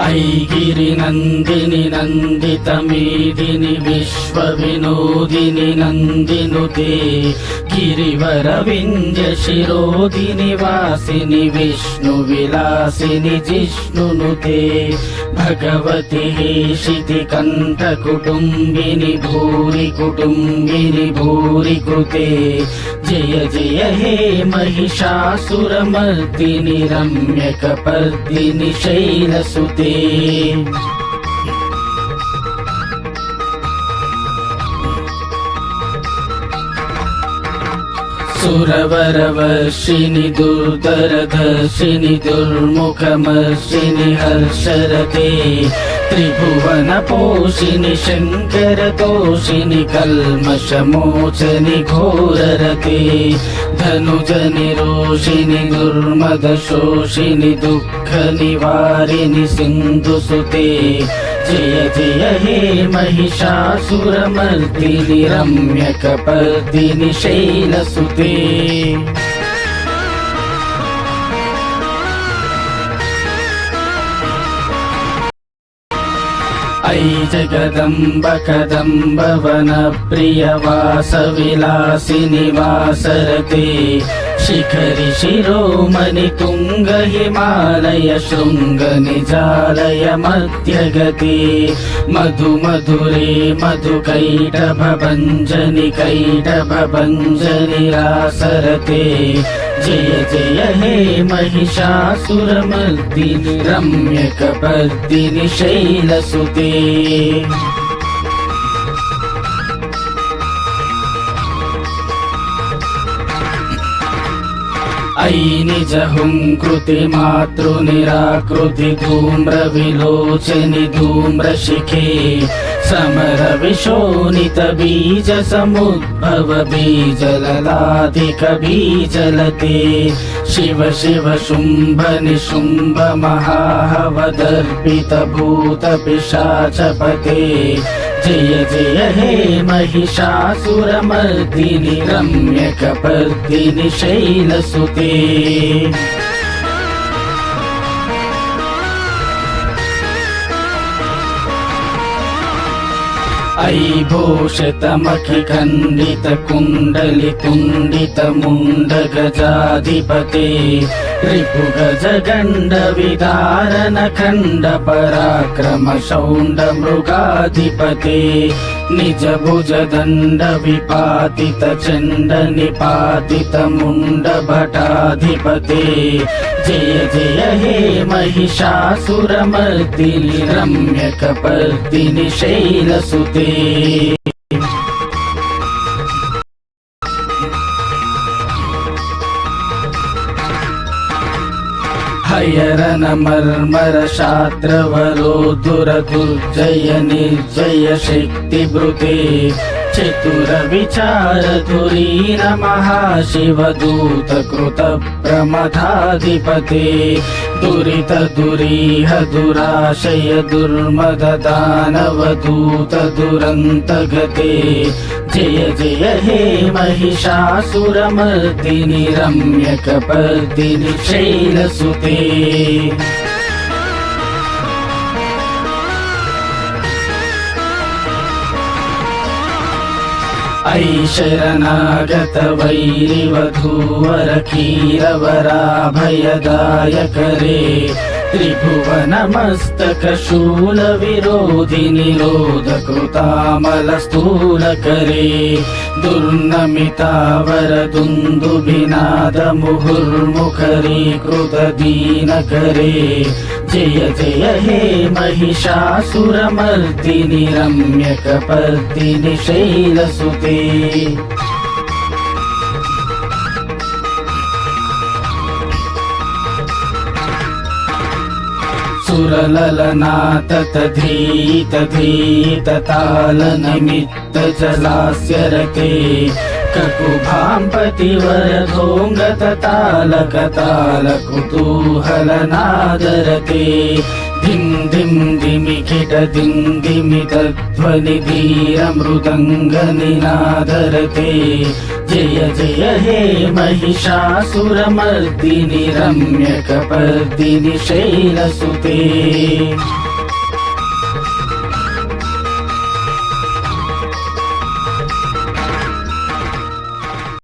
ऐगिरिनन्दिनि नन्दितमेदिनि विश्वविनोदिनि नन्दिनुते गिरिवरविन्द्यशिरोदिनि वासिनि विष्णुविलासिनि जिष्णुनुते भगवति हेशितिकण्ठकुटुम्बिनि भूरि कुटुम्बिनि भूरि कृते जय जय हे महिषासुरमर्दिनि रम्यकपर्दिनि शैलसुते सुरवरवर्षिणि दुर्धरधर्षिणि दुर्मुखमर्षिणि हर्षरते त्रिभुवनपोषिणि शङ्करतोषिणि कल्मषमोचनि घोररते धनुजनिरोषिणि दुर्मदशोषिणि दुःखनिवारिणि सिन्धुसुते जय जय हे महिषासुरमर्दिनि रम्यकपर्दिनि शैलसुते ऐ जगदम्ब कदम्ब वनप्रियवासविलासिनि वासरते शिखरि शिरोमणि तुंग हिमालय शृंग निजालय मध्यगते मधु मधुरे मधुकैटभञ्जनि कैटभञ्जनि रासरते जय जय हे महिषासुरमर्दिनि रम्यकपर्दिनि शैलसुते ऐ निजहुंकृति मातृनिराकृति धूम्रविलोचनि धूम्रशिखे समरविशोणित बीज समुद्भव बीजललाधिक बीजलते शिव शिव शुंभ निशुंभ महाहवदर्पित भूत पिशाचपते जय जय हे महिषासुरमर्दिनि रम्यकपर्दिनि शैलसुते ऐ भूषितमखिखण्डितकुण्डलितुण्डितमुण्डगजाधिपते रिपुगजगण्डविदारण खण्ड पराक्रम शौण्ड मृगाधिपते निज भुजदण्ड विपातित चण्ड निपातित मुण्ड भटाधिपते जय जय हे महिषासुरमर्दिनि रम्यकपर्दिनि शैलसुते हयरन मर्मर शात्रवरो दुरदुर्जय निर्जय शक्तिभृते चतुर विचार धुरीन महाशिवदूत कृत प्रमथाधिपते दुरित दुरीह दुराशय दुर्मद दानवदूत दुरंत गते जय जय हे महिषासुरमर्दिनि रम्यकपर्दिनि शैलसुते ऐ शरणागत वैरिवधूवर कीरवराभयदायकरे त्रिभुवनमस्तक शूल विरोधि निरोध कृतामल स्थूलकरे दुर्नमितावर दुन्दुभिनाद मुहुर्मुखरीकृत दीनकरे जय जय हे महिषासुरमर्दिनि रम्यकपर्दिनि शैलसुते सुरललनाथ धीत धीत ताल निमित्त जलास्य रते ककुभाम्पतिवर धोंगत ताल कताल कुतूहल नादरते धिं धिं धिमिकिट दिंदिमितध्वनि धीरमृदङ्गनिनादरते जय जय हे महिषासुरमर्दिनि रम्यकपर्दिनि शैलसुते